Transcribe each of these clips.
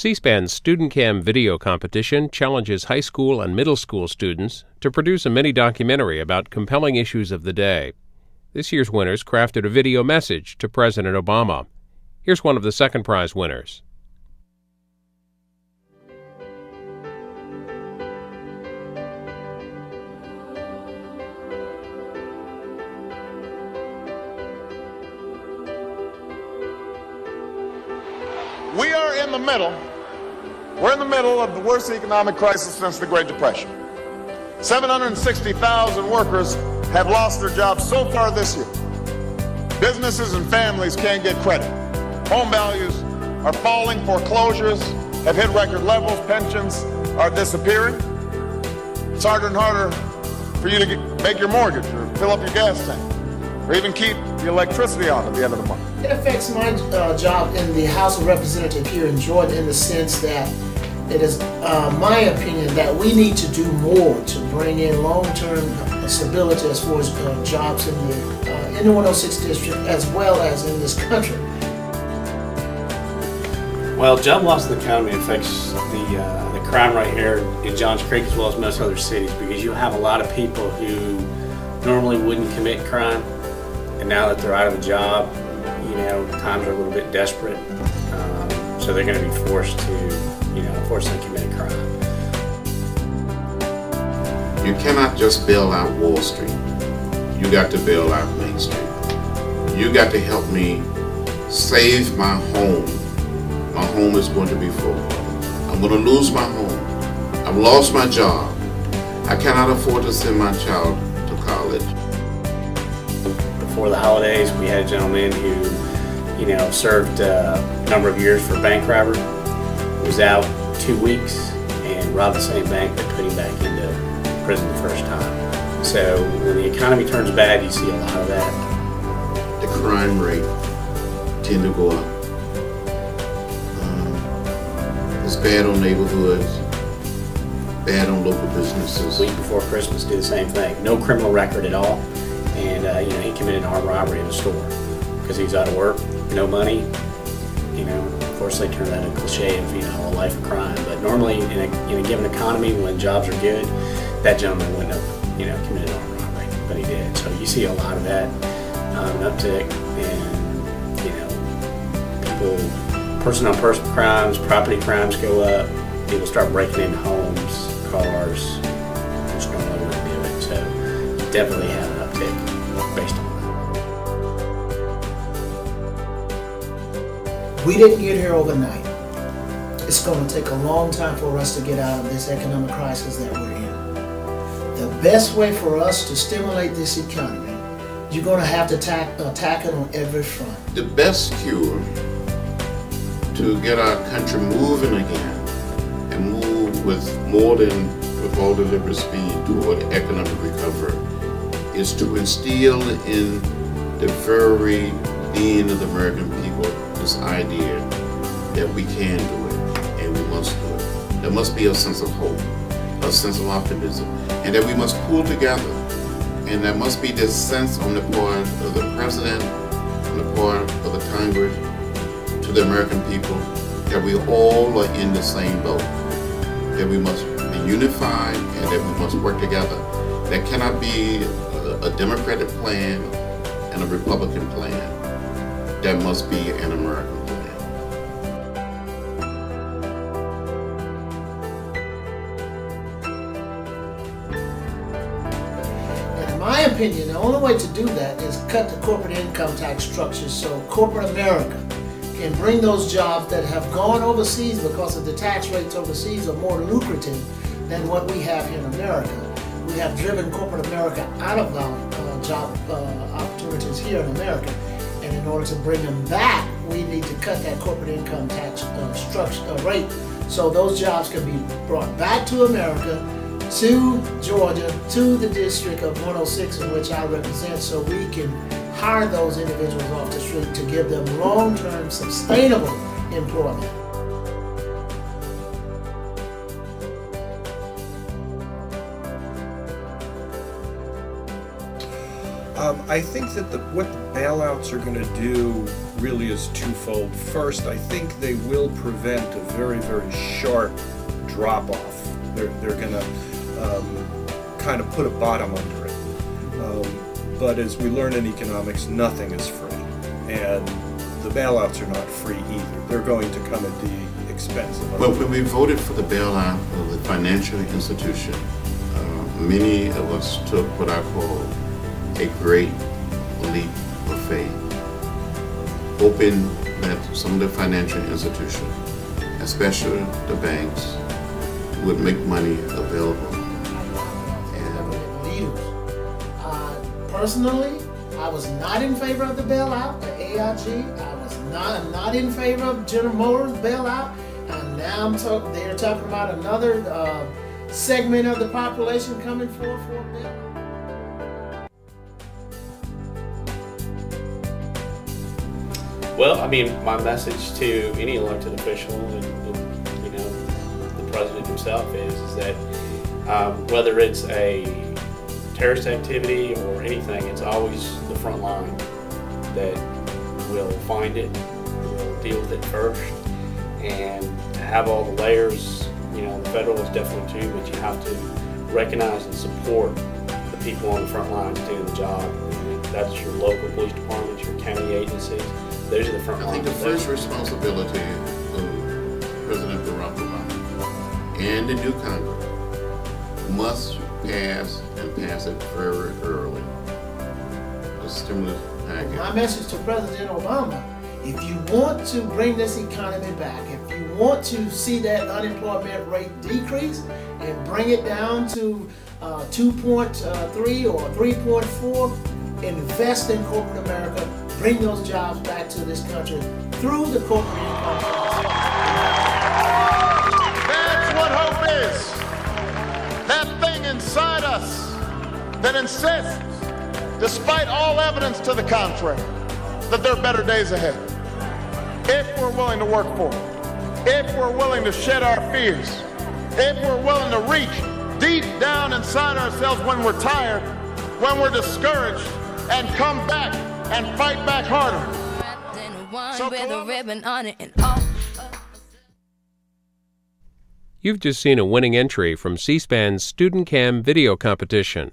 C-SPAN's StudentCam video competition challenges high school and middle school students to produce a mini-documentary about compelling issues of the day. This year's winners crafted a video message to President Obama. Here's one of the second prize winners. We are in the middle. We're in the middle of the worst economic crisis since the Great Depression. 760,000 workers have lost their jobs so far this year. Businesses and families can't get credit. Home values are falling, foreclosures have hit record levels, pensions are disappearing. It's harder and harder for you to make your mortgage or fill up your gas tank or even keep the electricity on at the end of the month. It affects my job in the House of Representatives here in Georgia in the sense that it is my opinion that we need to do more to bring in long-term stability as far as jobs in the 106 district as well as in this country. Well, job loss in the economy affects the crime rate here in Johns Creek as well as most other cities, because you have a lot of people who normally wouldn't commit crime, and now that they're out of a job, you know, times are a little bit desperate, so they're going to be forced to, unfortunately commit a crime. You cannot just bail out Wall Street. You got to bail out Main Street. You got to help me save my home. My home is going to be full. I'm going to lose my home. I've lost my job. I cannot afford to send my child to college. Before the holidays, we had a gentleman who, served a number of years for bank robbery. Was out 2 weeks and robbed the same bank that put him back into prison the first time. So when the economy turns bad, you see a lot of that. The crime rate tend to go up. It's bad on neighborhoods, bad on local businesses. The week before Christmas, did the same thing. No criminal record at all, and he committed an armed robbery in a store because he was out of work, no money. Of course, they turn that into a cliche of a life of crime. But normally, in a given economy, when jobs are good, that gentleman wouldn't have committed an armed robbery, but he did. So you see a lot of that, an uptick in people, person-on-person crimes, property crimes go up. People start breaking into homes, cars, which normally wouldn't do it. So you definitely have an uptick based on that. We didn't get here overnight. It's going to take a long time for us to get out of this economic crisis that we're in. The best way for us to stimulate this economy, you're going to have to attack it on every front. The best cure to get our country moving again and move with all deliberate speed toward economic recovery is to instill in the very being of the American people this idea that we can do it and we must do it. There must be a sense of hope, a sense of optimism, and that we must pull together. And there must be this sense on the part of the President, on the part of the Congress, to the American people, that we all are in the same boat, that we must be unified and that we must work together. There cannot be a Democratic plan and a Republican plan. There must be an American plan. And in my opinion, the only way to do that is cut the corporate income tax structure so corporate America can bring those jobs that have gone overseas because of the tax rates overseas are more lucrative than what we have here in America. We have driven corporate America out of our job opportunities here in America. And in order to bring them back, we need to cut that corporate income tax rate so those jobs can be brought back to America, to Georgia, to the district of 106 in which I represent, so we can hire those individuals off the street to give them long-term sustainable employment. I think that what the bailouts are going to do really is twofold. First, I think they will prevent a very, very sharp drop-off. They're going to kind of put a bottom under it. But as we learn in economics, nothing is free. And the bailouts are not free either. They're going to come at the expense of Well, when we voted for the bailout of the financial institution, many of us took what I call a great leap of faith, hoping that some of the financial institutions, especially the banks, would make money available. Personally, I was not in favor of the bailout, the AIG. I'm not in favor of General Motors bailout. And now they're talking about another segment of the population coming forward for a bailout. Well, I mean, my message to any elected official and you know, the president himself is that whether it's a terrorist activity or anything, it's always the front line that will find it, will deal with it first, and to have all the layers, you know, the federal is definitely too, but you have to recognize and support the people on the front lines doing the job. And that's your local police departments, your county agencies. Those are the front lines. I think the first responsibility of President Barack Obama and the new Congress must pass it very early. A stimulus package. My message to President Obama, if you want to bring this economy back, if you want to see that unemployment rate decrease and bring it down to 2.3 or 3.4, invest in corporate America, bring those jobs back to this country through the corporate income tax. That's what hope is. That thing inside us that insists, despite all evidence to the contrary, that there are better days ahead. If we're willing to work for it, if we're willing to shed our fears, if we're willing to reach deep down inside ourselves when we're tired, when we're discouraged, and come back and fight back harder. You've just seen a winning entry from C-SPAN's StudentCam video competition.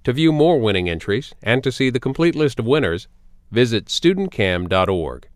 To view more winning entries and to see the complete list of winners, visit studentcam.org.